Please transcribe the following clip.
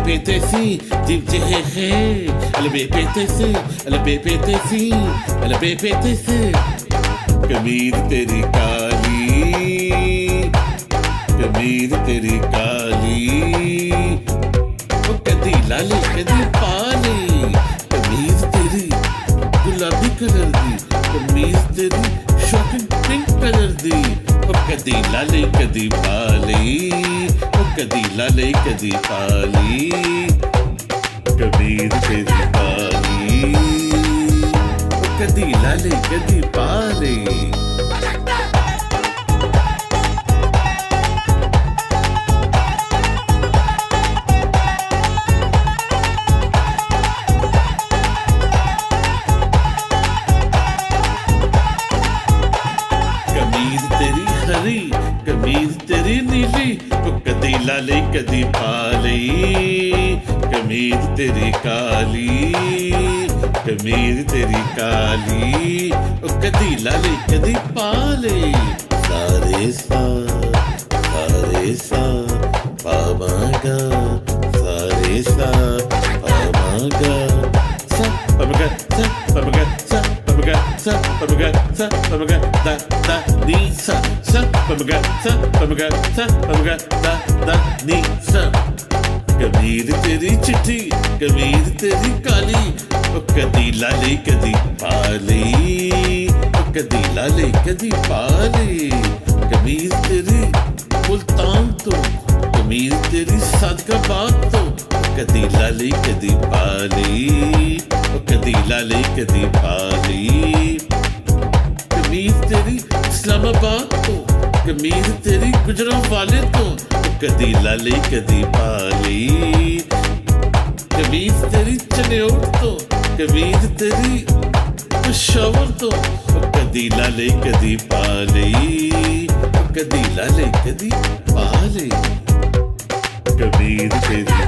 BPTC, Team TGG, le BPTC, le BPTC, le BPTC. कमीज तेरी काली, कमीज तेरी काली, वो कदी लाली कदी पाली, कमीज तेरी गुलाबी कलर दी, कमीज तेरी शॉकिंग पिंक कलर दी, वो कदी लाली कदी पाली, वो कदी लाली कदी पाली, कमीज तेरी काली, वो कदी लाली कदी पाली. कमीज तेरी नीली वो कदी लाली कदी पाली, कमीज तेरी काली, कमीज तेरी काली वो कदी लाली कदी पाली. सारे सा पामागा, सारे सा पामागा, सा पामागा, सा पामागा, सा पामागा, सा पामागा, सा पामागा, da da ni sa sa paamaga sa paamaga sa paamaga da da ni sa. कमीज तेरी चिट्ठी कमीज तेरी काली वो कदी लाली कदी पाली, वो कदी लाली कदी पाली. कमीज तेरी मुल्तान तो कमीज तेरी सादकाबाद तो कदी लाली कदी पाली, वो कदी लाली कदी पाली. कमीज तेरी इस्लामाबाद तो कमीज तेरी गुजरांवाले तो कदी लाली कदी पाली. कमीज तेरी चनेौर तो कमीज तेरी पेशावर तो कदी लाली कदी पाली, कदी लाली कदी पाली. कमीज तेरी